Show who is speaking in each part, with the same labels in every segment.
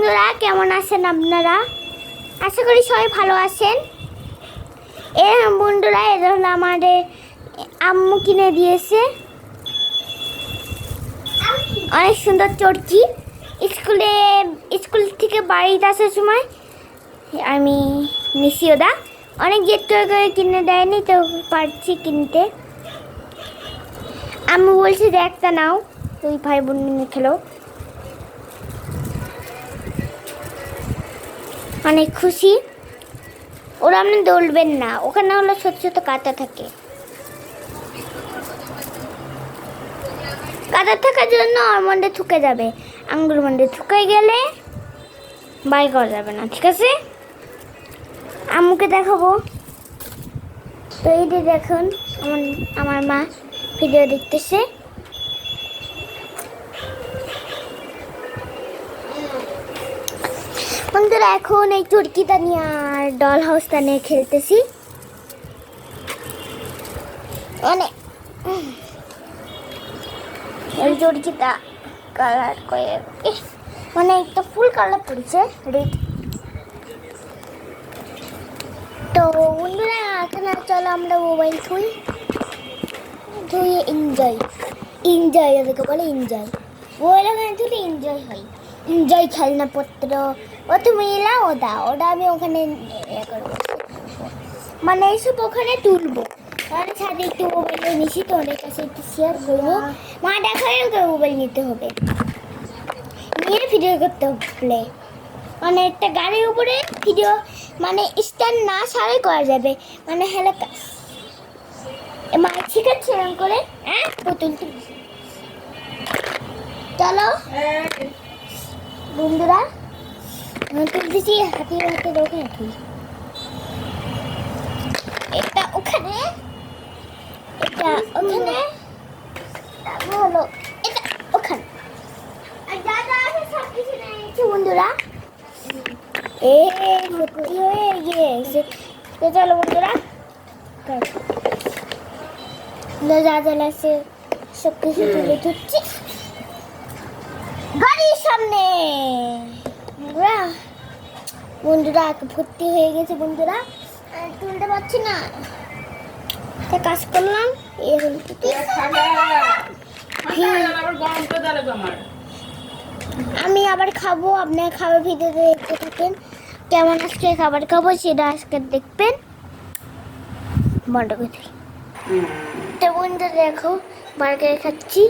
Speaker 1: বন্ধুরা, কেমন আছেন আপনারা? আশা করি সবাই ভালো আছেন। বন্ধুরা, এটা হলো আমাদের আম্মু কিনে দিয়েছে অনেক সুন্দর চরকি। স্কুল থেকে বাড়িতে আসার সময় আমি নিশি ওদা অনেক জেদ করে কিনে দেয়নি, তো পারছি কিনতে। আম্মু বলছে যে একটা নাও, তুই ভাই বোন নিয়ে খেলো। অনেক খুশি। ওরা আপনি দৌড়বেন না, ওখানে হলো ছোট ছোট কাঁটা থাকে। কাঁটা থাকার জন্য ওর মধ্যে ঠুকে যাবে, আঙ্গুর মধ্যে ঠুকে গেলে বাই করা যাবে না, ঠিক আছে? আম্মুকে দেখাবো। তো এই যে দেখুন, আমার মা ভিডিও দেখতেছে। বন্ধুরা, এখন এই চুরকিটা নিয়ে আর ডল হাউসটা নিয়ে খেলতেছি। মানে এই চুরকিটা কালার করে, মানে একটা ফুল কালার পড়েছে রেড। তো বন্ধুরা, এখানে চলো আমরা মোবাইল ধুয়ে এনজয় ওদেরকে বলে এনজয়। মোবাইল ওখানে ধুলে এনজয় হয়, এনজয় খেলনাপত্র। ও তুমি এলাও ওটা আমি ওখানে করবো, মানে এইসব ওখানে তুলবো। তাহলে ছাদে একটু মোবাইল নিচ্ছি, তো ওদের কাছে একটু শেয়ার করবো। মা দেখায় ওকে মোবাইল নিতে হবে, নিয়ে ভিডিও করতে হবে। মানে একটা গাড়ির উপরে ভিডিও, মানে স্ট্যান্ড না সারাই করা যাবে, মানে হেলাকা। মা শিখাচ্ছে এরকম করে। বোতল চলো বন্ধুরা, তুলতেছি হাতির ওখানে তুলি। এটা ওখানে, এটা ওখানে, হলো এটা ওখানে। সব কিছু নিয়েছি বন্ধুরা, ভর্তি হয়ে গিয়েছে। তো চলো বন্ধুরা, যা আছে সব কিছু তুলে ধরছি গাড়ির সামনে। বন্ধুরা ভর্তি হয়ে গেছে বন্ধুরা, তুলতে পারছি না, তাই কাজ করলাম। আমি আবার খাবো, আপনার খাবার ভিডিওতে দেখতে থাকেন। কেমন আজকে খাবার খাবো সেটা আজকে দেখবেন। বন্ধ করে তো বন্ধুরা দেখো, বার্গার খাচ্ছি।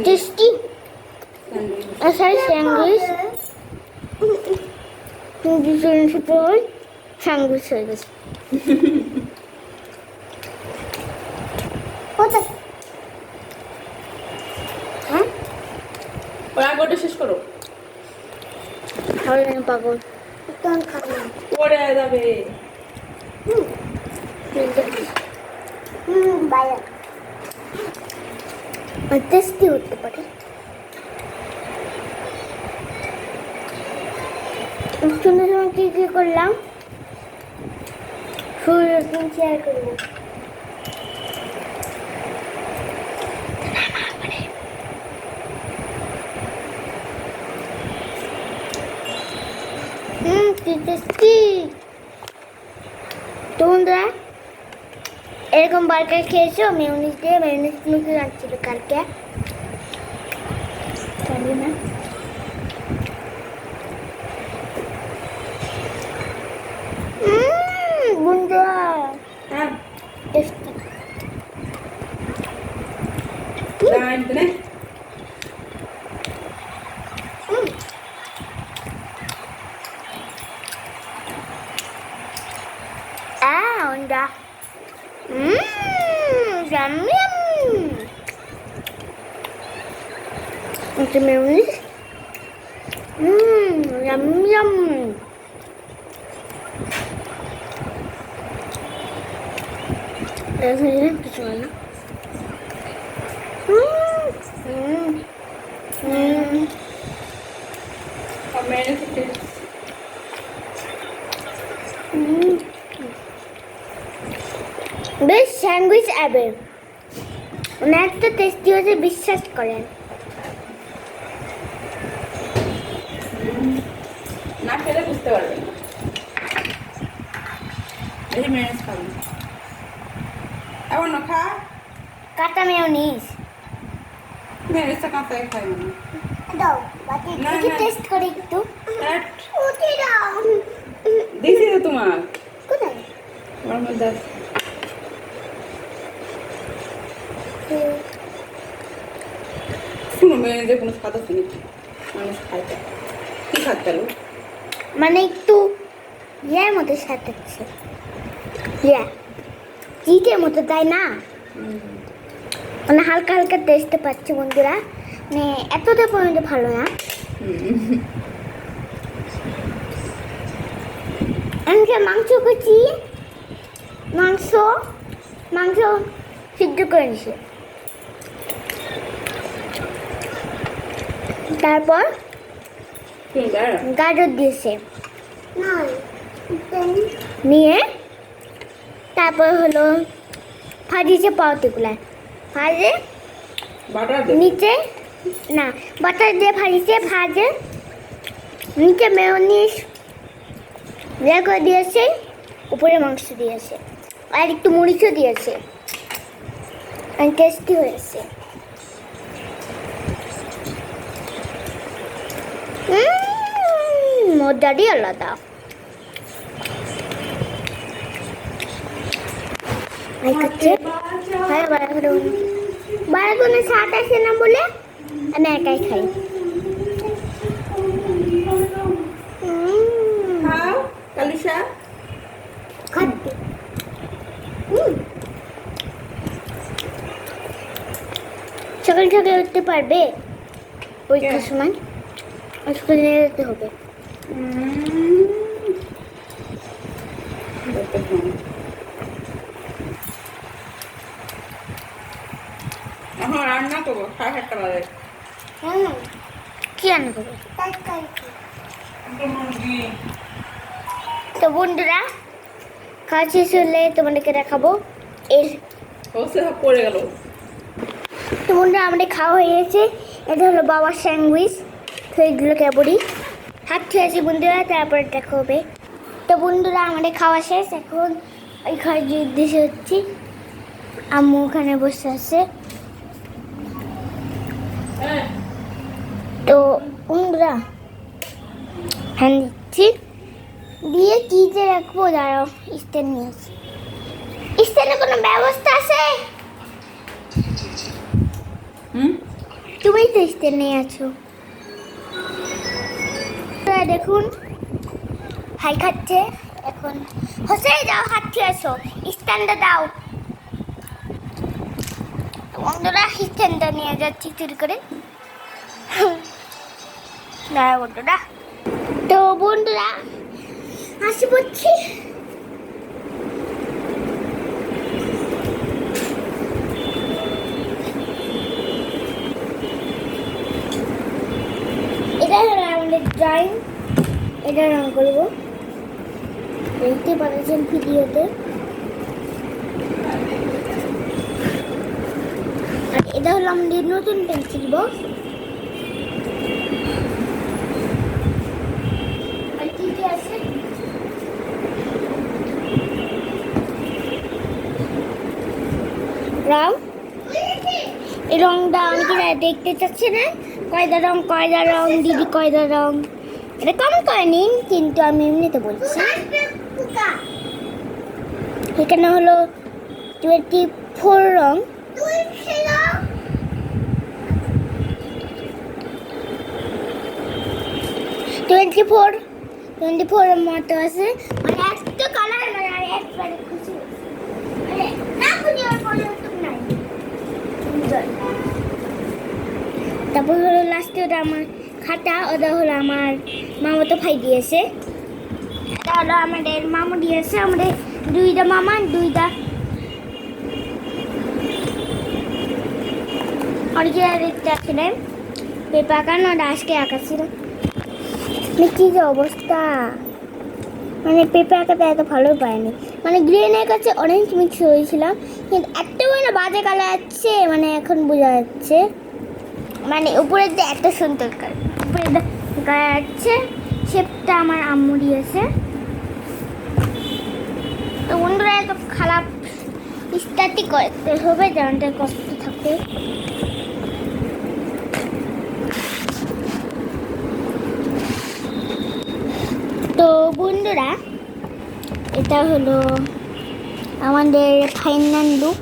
Speaker 1: Tasty sandwich. স্যান্ডউইচ হয়ে গেছে।
Speaker 2: শেষ করো,
Speaker 1: পাগল
Speaker 2: পড়ে যাবে।
Speaker 1: টেস্টি হতে পারে। সুন্দর সময় কি করলাম, শেয়ার করবো। তো বন্ধুরা, এরকম বার্গার খেয়েছো মেয়োনিজ দিয়ে? মেয়োনিজ মুখে রাখছিল কালকে, জানি না। বন্ধুরা tasty. Onda. Yum yum. It's mayonnaise. Yum yum. There's this one. Best sandwich ever. মানে এত টেস্টি হয়েছে বিশ্বাস করেন।
Speaker 2: না খেলে বুঝতে পারবেন না। এই মেয়নিজ খাবেন এমন না খা।
Speaker 1: কাঁচা মেয়োনিজ
Speaker 2: মেয়নিজটা কাঁচাই খাই মানে
Speaker 1: দাও বাকি
Speaker 2: না,
Speaker 1: একটু
Speaker 2: না।
Speaker 1: টেস্ট করে একটু
Speaker 2: হ্যাট,
Speaker 1: উঠে দাও।
Speaker 2: দিছি তো তোমার
Speaker 1: কোথায়?
Speaker 2: আমার মধ্যে আছে। শুনো মেয়নিজের কোনো স্বাদ আছে নাকি? মানুষ খায় তো। কি খাচ্ছে আলু?
Speaker 1: মানে একটু ইয়ের মতো সাজাচ্ছে, ইয়া চিকের মতো, তাই না? মানে হালকা হালকা টেস্ট পাচ্ছি বন্ধুরা, মানে এতটা পর্যন্ত ভালো না। আমি যে মাংস করছি, মাংস মাংস সিদ্ধ করে নিছি, তারপর
Speaker 2: সুন্দর।
Speaker 1: গাজর দিয়েছে নিয়ে, তারপর হলো ভাজিছে পাউটিগুলা, ভাজে
Speaker 2: বাটার দে।
Speaker 1: নিচে না বাটার দিয়ে ভাজিছে, ভাজে নিচে মেয়োনিজ ইয়ে করে দিয়েছে, উপরে মাংস দিয়েছে, আর একটু মরিচও দিয়েছে, আর টেস্টি হয়েছে। মজারই আলাদা। বারাগুনে স্বাদ আসে না বলে আমি একাই খাই।
Speaker 2: খাও কালিশা।
Speaker 1: খাদ্য সকাল সকাল উঠতে পারবে? পরীক্ষার
Speaker 2: কে?
Speaker 1: সময় স্কুলে নিয়ে যেতে হবে।
Speaker 2: এখন রান্না করবো 7:30 বাজে।
Speaker 1: কি রান্না করবে?
Speaker 2: মুরগি।
Speaker 1: তো বন্ধুরা, খাওয়া শেষ হলে তোমাদেরকে দেখাবো এর।
Speaker 2: হচ্ছে সব পড়ে গেল।
Speaker 1: তো বন্ধুরা, আমাদের খাওয়া হয়ে গেছে। এটা হলো বাবার স্যান্ডউইচ, তো এইগুলো কেবলই হাত খেয়েছি বন্ধুরা, তারপরে দেখা হবে। তো বন্ধুরা, আমাদের খাওয়া শেষ, এখন ওই ঘরের উদ্দেশ্যে হচ্ছি। আম্মু ওখানে বসে আছে। তো বন্ধুরা, হ্যাঁ দিচ্ছি, দিয়ে কি যে রাখবো, দাঁড়াও স্ট্যান্ড নিয়ে আসি। স্ট্যান্ডের কোনো ব্যবস্থা আছে? তুমি তো স্ট্যান্ড নিয়ে আছো। দেখুন ভাই খাচ্ছে এখন। হসে যাও, হাত খেয়ে আসো, স্ট্যান্ডটা দাও। বন্ধুরা, স্ট্যান্ডটা নিয়ে যাচ্ছি চুরি করে। দাঁড়া বন্ধুরা। তো বন্ধুরা, হাসি পড়ছি। এটা হলো আমাদের ড্রয়িং, এটা রং করবো, দেখতে পাচ্ছেন ভিডিওতে। আর এটা হলো আমাদের নতুন পেন্সিল বক্স। আর কি কি আছে? রং, এই রংটা অনেকে দেখতে চাচ্ছে না, কয়দা রং দিদি, কয়দা রং, এটা কমেন্ট করে নিন, কিন্তু আমি এমনিতে বলছি। এখানে হলো 24 রং, 24 এর মতো আছে, মানে একটা কালার, মানে আর একবারে খুশি, মানে না খুঁজে আর পর্যন্ত নাই। তারপর হলো লাস্টে ওটা আমার খাতা, ওটা হলো আমার মামাতো ভাই দিয়েছে। এটা হলো আমাদের মামু দিয়েছে, আমাদের দুইটা মামা, দুইটা অরিজিনাল দেখতে আসছিলেন পেপার আঁকানো, আজকে আঁকাছিল। মানে কি যে অবস্থা, মানে পেপার আঁকাতে এত ভালো পায়নি, মানে গ্রিনের কাছে অরেঞ্জ মিক্স হয়েছিলাম, কিন্তু এত মানে বাজে কালার আছে, মানে এখন বোঝা যাচ্ছে, মানে উপরে যে এত সুন্দর কালার, উপরে কালার আছে, শেপটা আমার আম্মু দিয়েছে। তো বন্ধুরা এত খারাপ স্টার্টই করতে হবে, জানতে কষ্ট থাকে। তো বন্ধুরা এটা হলো আমাদের ফাইনাল লুক।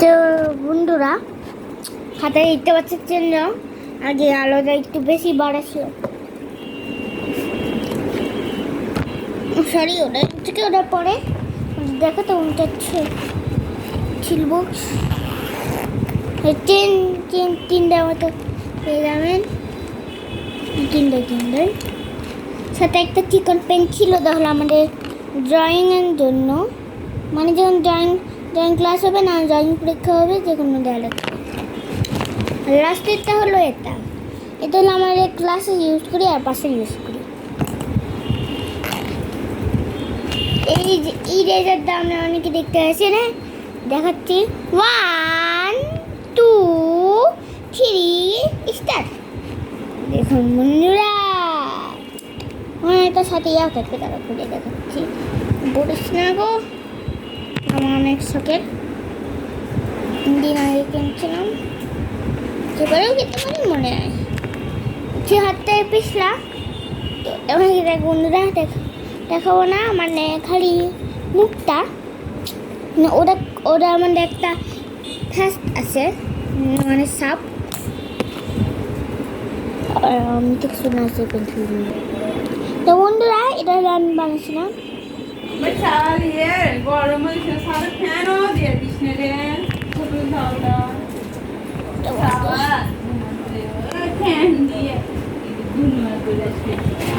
Speaker 1: তো বন্ধুরা খাতায় দেখতে পাচ্ছেন জন্য আগে আলোটা একটু বেশি বাড়া ছিল, সরি ওটা থেকে ওটা পরে দেখো তো উল্টাচ্ছে ছিল। তিনটা মতো পেয়ে যাবেন, তিনটে সাথে একটা চিকন পেন ছিল, তাহলে আমাদের ড্রয়িংয়ের জন্য, মানে যখন ড্রয়িং ক্লাস হবে না, ড্রয়িং পরীক্ষা হবে, যে কোনো দেওয়া লাগবে। লাস্টেরটা হলো এটা হলো আমাদের ক্লাসে ইউজ করি আর পাশে ইউজ করি। এই যে ইরেজার দাম অনেকে দেখতে আসে না, দেখাচ্ছি 1 2 3 স্টার্ট। দেখুন বন্ধুরা এটা সাথে থাকবে, তারা খুলে দেখাচ্ছি, বলিস না গো, আমার অনেক শখের, দিন আগে কিনছিলাম, সেবারেও খেতে পারি মনে হয়, সে হাতটায় পিছলা। তো এবার দেখ বন্ধুরা দেখাবো না, মানে খালি মুখটা, মানে ওরা আমাদের একটা ফার্স্ট আছে, মানে সাপ, আর আমি তো শোনা আছে পেন্সিল। তো বন্ধুরা এটা হলো আমি বানিয়েছিলাম।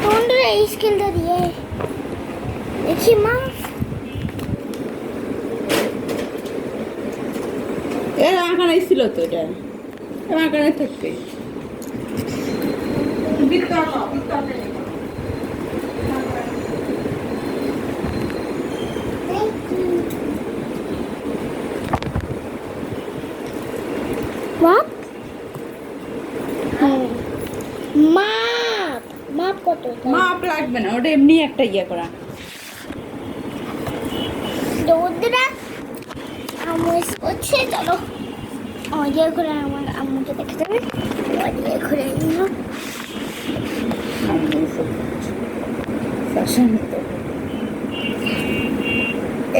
Speaker 1: বন্ধুরা এই স্কেলটা দিয়ে দেখি মা,
Speaker 2: এর আঁকানো ছিল তো, এটা আঁকানো থাকবে।
Speaker 1: মাপ কত?
Speaker 2: মাপ লাগবে না, ওটা এমনি একটা ইয়ে করা।
Speaker 1: বন্ধুরা আমার হচ্ছে, চলো অডিও করে আমার আম্মুকে দেখে দেবে, অডিও করে নিল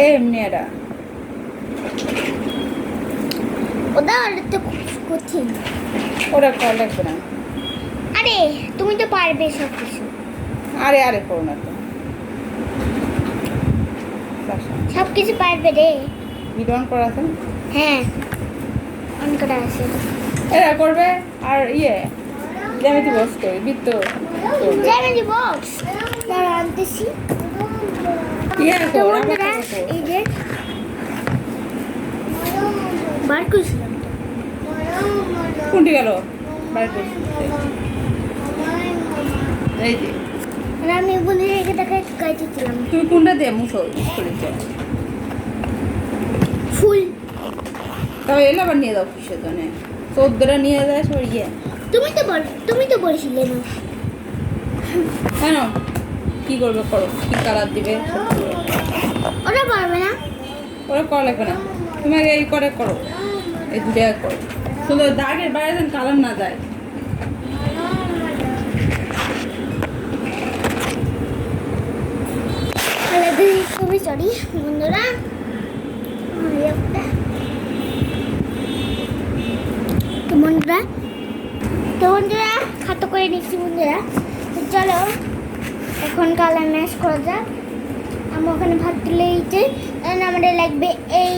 Speaker 2: এমনি এটা
Speaker 1: ওটা তো কঠিন,
Speaker 2: ওটা করা লাগবে না।
Speaker 1: আরে তুমি তো পারবে সব কিছু।
Speaker 2: আরে করো না তো,
Speaker 1: সব কিছু পারবে রে।
Speaker 2: ভিডিও অন করা আছে?
Speaker 1: হ্যাঁ অন করা আছে।
Speaker 2: এরা করবে আর জ্যামিতি বক্স করবে, বৃত্ত
Speaker 1: জ্যামিতি বক্স তারা আনতেছি। তো বন্ধুরা এই যে বার করছিলাম,
Speaker 2: কোনটি গেল বার করছি, এই যে
Speaker 1: আমি বলি রেখে দেখাই কাটিছিলাম।
Speaker 2: তুমি কোনটা দিয়ে মুছো করেছো?
Speaker 1: ফুল।
Speaker 2: তবে এলে আবার নিয়ে দাও কিসের জন্য, 14টা নিয়ে যায় সব
Speaker 1: তুমি তো বলছিলে না
Speaker 2: কেন, কি করবে করো, কি কালার দিবে
Speaker 1: ওরা পারবে না,
Speaker 2: ওরা করা লাগবে না, তুমি আগে এই করে করো, এই দুটো করো, শুধু দাগের বাইরে যেন কালার না যায়।
Speaker 1: খুবই সরি বন্ধুরা, তো বন্ধুরা খাতো করে নিচ্ছি বন্ধুরা। তো চলো এখন কালার ম্যাচ করা যাক। আমি ওখানে ভাত তুলে দিচ্ছি, আমাদের লাগবে এই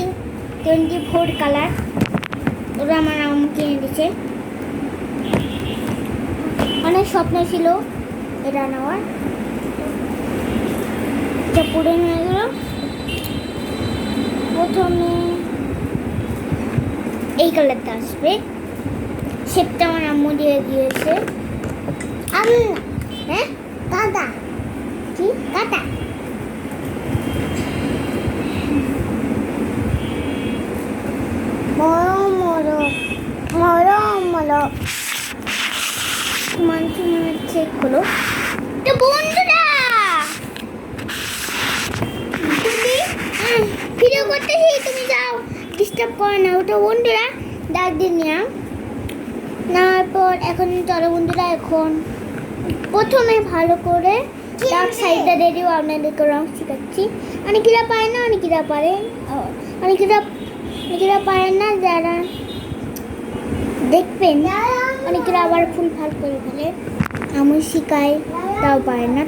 Speaker 1: 24 কালার, ওরা আমার আম্মু কিনে দিচ্ছে, অনেক স্বপ্ন ছিল এটা নেওয়ার। এটা পুরো হয়ে গেল। প্রথমে এই কালারটা আসবে, শেপটা আমার আম্মু দিয়ে দিয়েছে। আম্মু হ্যাঁ কাটা কি কাটা মরম মরম মরম মরম মানছি চেক হলো। তো বন্ধুরা তুমি ভিডিও করতেছি, তুমি যাও, ডিস্টার্ব করো না। ওটা বন্ধুরা ডাক দিয়ে নিলাম, নেওয়ার পর এখন চলো বন্ধুরা, এখন প্রথমে ভালো করে ডার্ক সাইডটা রেডিও আপনাদেরকে রং শেখাচ্ছি। অনেকেরা পারে না, অনেকেরা পারে, অনেকেরা পারেন না, যারা দেখবেন অনেকেরা আবার ফুল ফাল করে ফেলে। আমি শিখাই তাও পারে না,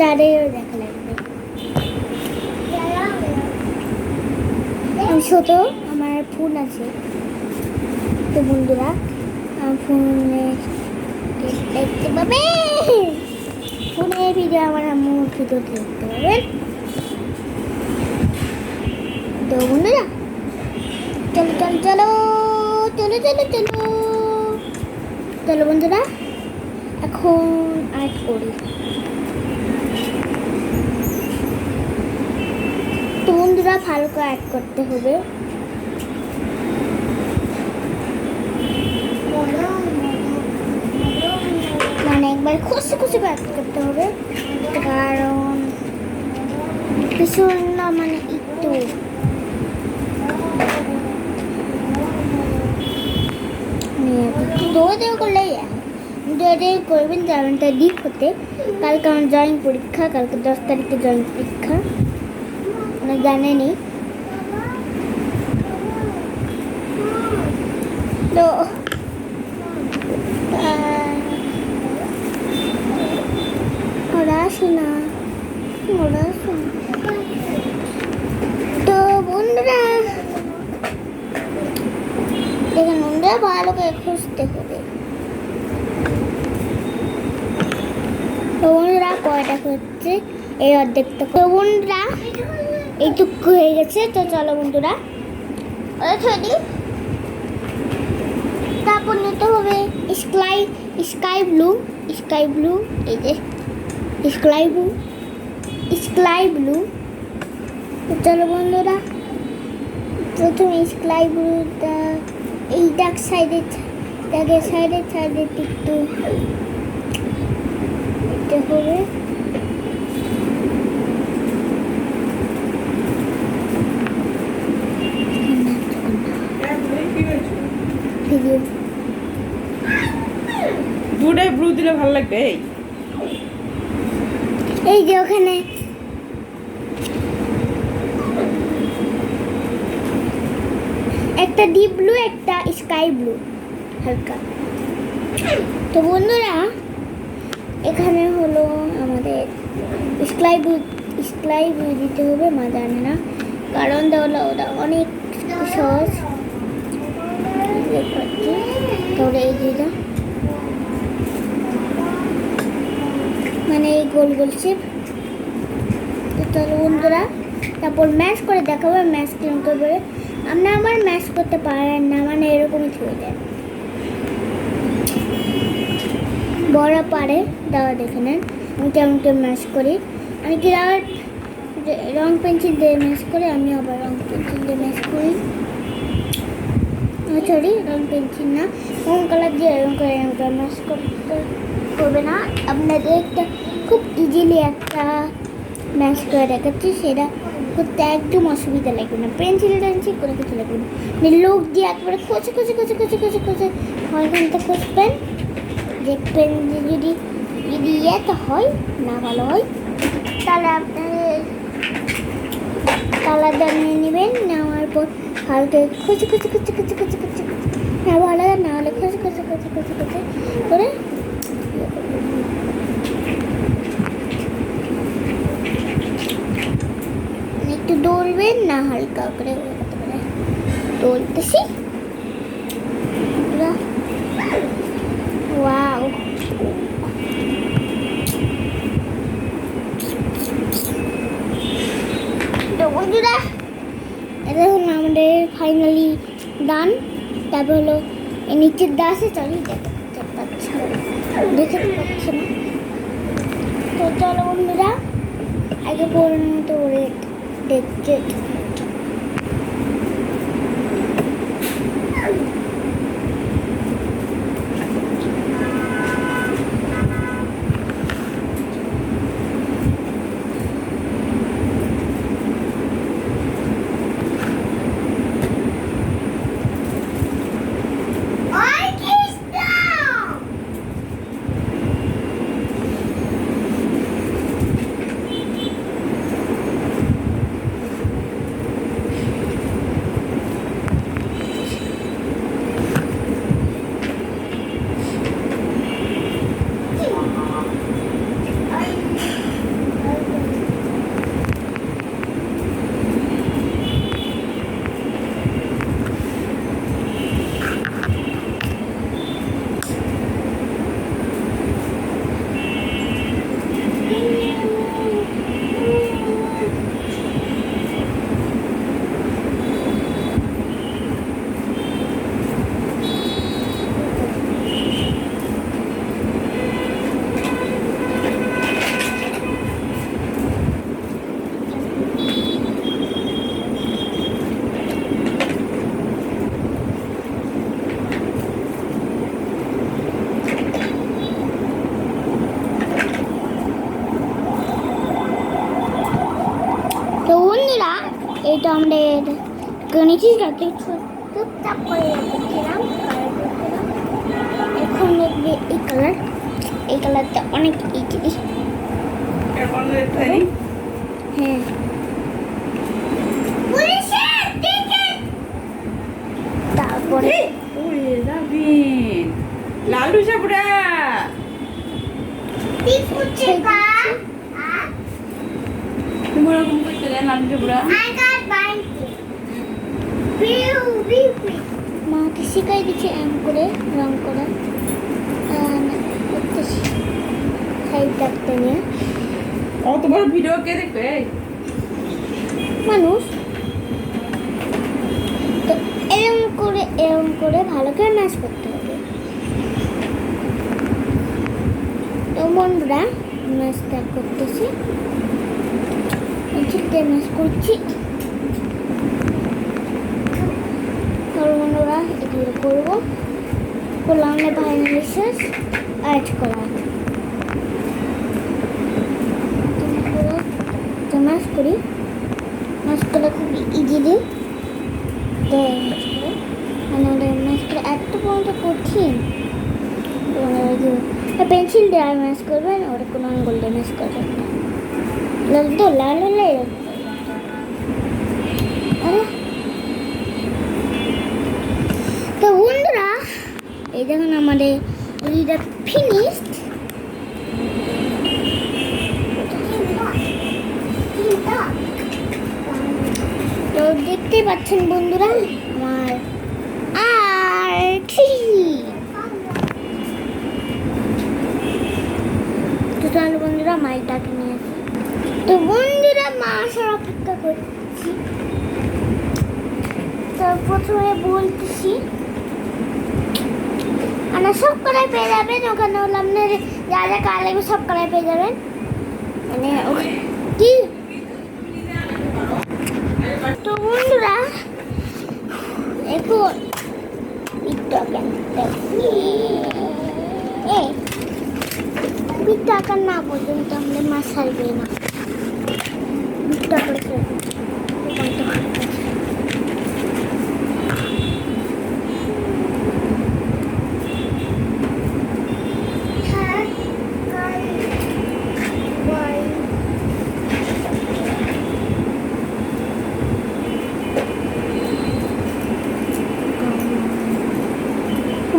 Speaker 1: তাদেরও দেখা লাগবে। ছোট আমার ফোন আছে, তো বন্ধুরা ফোনে দেখতে পাবে, ফোনে ভিডিও আমার আম্মুর ভিডিও দেখতে পাবেন। তো বন্ধুরা চলো চলো চলো চলো চলো চলো চলো বন্ধুরা, এখন আর্ট করি। তো বন্ধুরা ভালো করে আর্ট করতে হবে। মানে একবার খুশি খুশি আর্ট করতে হবে, কারণ ভীষণ না মানে একটু দৌড় করলেই দৌড়ে করবেন, কারণটা ডিপ হতে। কালকে আমার ড্রয়িং পরীক্ষা, কালকে 10 তারিখে ড্রয়িং পরীক্ষা, অনেক জানেনি। তো পড়াশোনা তো বন্ধুরা দেখুন বন্ধুরা, ভালো করে খুঁজতে হবে। তো বন্ধুরা কয়টা হচ্ছে এই অর্ধেকটা। তো বন্ধুরা এইটুকু হয়ে গেছে। তো চলো বন্ধুরা তারপর নিতে হবে স্কাই ব্লু, এই যে স্কাই ব্লু। তো চলো বন্ধুরা, প্রথমে স্কাই ব্লুটা এই ডাক সাইডে একটু দিতে হবে।
Speaker 2: দুটাই ব্লু দিলে ভালো লাগবে।
Speaker 1: এই যে ওখানে একটা ডিপ ব্লু, একটা স্কাই ব্লু হালকা। তো বন্ধুরা এখানে হলো আমাদের স্কাই ব্লু দিতে হবে, মা জানে না, কারণ ওটা অনেক সহজ। তাহলে এই যেটা মানে এই গোল গোল শেপ। তো চলো বন্ধুরা তারপর ম্যাশ করে দেখাবো ম্যাশ কেমন করবে। আপনারা আমার ম্যাশ করতে পারেন না, মানে এরকমই হয়ে যায়। বড় পারে দাও দেখে নেন আমি কেমন কেমন ম্যাশ করি। আমি কি রং পেন্সিল দিয়ে ম্যাশ করি, আমি আবার রং পেন্সিল দিয়ে ম্যাশ করি। সরি রং পেন্সিল না, রং কালার দিয়ে রং করে ম্যাশ করবে না। আপনাদের একটা খুব ইজিলি একটা ম্যাশ করে দেখাচ্ছি, সেটা করতে একদম অসুবিধা লাগবে না। পেন্সিল করে কিছু লাগবে না, লোক দিয়ে একবারে খোঁচে ওইখানটা খুঁজবেন, দেখবেন যে যদি ইয়েতে হয় না ভালো হয়, তাহলে আপনাদের কালারটা নিয়ে নেবেন। নেওয়ার পর হালকা খুঁজে না ভালো না হলে খুঁজে করে একটু দৌড়বেন না, হালকা করে দৌড়তেছি। ওয়াও বন্ধুরা এটা হলো আমাদের ফাইনালি ডান। তারপর হলো এই নিচের দাসে চলি দেখতে পাচ্ছি দেখতে পাচ্ছি না। তো চলো বন্ধুরা আগে পর্যন্ত দেখতে তো বন্ধুরা এটা আমাদের গণিতের কাছে চুপচাপ করে রেখেছিলাম এখন দেখবে এই কালারটা অনেক ইজি। হ্যাঁ তারপরে
Speaker 2: লালু সাপুরা তুমি ওরকম করতে দেন লালু সাপুরা।
Speaker 1: মাকে শিখাই দিচ্ছে এম করে রং করা করতেছি সাইড রাখতে নিয়ে
Speaker 2: অত বড় ভিডিও কে দেখবে?
Speaker 1: মানুষ। তো এরম করে ভালো করে ম্যাচ করতে হবে। তো বন্ধুরা ম্যাচটা করতেছি ম্যাচ করছি। বন্ধুরা এগুলো করবো করলাম না ফাইনালি শেষ অ্যাড করা ম্যাচ করি। ম্যাচ করা খুব ইজিলি মানে ম্যাচ করে এত পর্যন্ত কঠিন। পেন্সিল দিয়ে ম্যাচ করবেন ওটা কোনো আঙ্গুল দিয়ে ম্যাচ করবেন লাল তো লাল হলে তো বন্ধুরা এই দেখুন আমাদের এটা ফিনিশড। তো দেখতেই পাচ্ছেন বন্ধুরা আমার তো চলো বন্ধুরা মাইটাকে নিয়ে আসি। তো বন্ধুরা মা আসার অপেক্ষা করছি। তো প্রথমে বলতেছি আমরা সব করাই পেয়ে যাবেন ওখানে হলো আপনার যা যা কাজ লাগবে সব করাই পেয়ে যাবেন মানে কি। তো বন্ধুরা এখন টাকা না পর্যন্ত আমাদের মাছ ছাড়বে না টাকা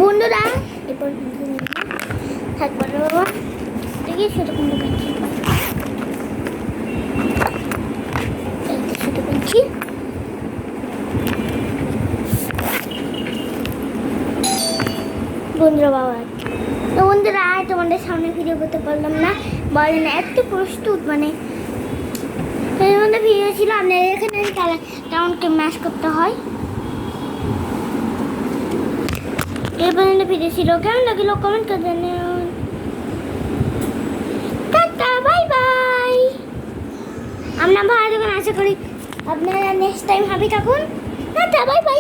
Speaker 1: বন্ধুরা এরপর থাকবে বাবা দেখি সেটা কোনো পেন্সিল সেটা পেন্সিল বন্ধুরা বাবা। তো বন্ধুরা তোমাদের সামনে ভিডিও করতে পারলাম না বলেন এত প্রস্তুত মানে এর মধ্যে ভিডিও ছিল আপনার এখানে কেমন ম্যাশ করতে হয়। এই পর্যন্ত ভিডিও ছিল, কেমন লাগলো কমেন্ট করে জানান। Tata bye bye. আমরা ভালো থাকুন, আশা করি আপনারা নেক্সট টাইম হাবি থাকুন। Tata bye bye.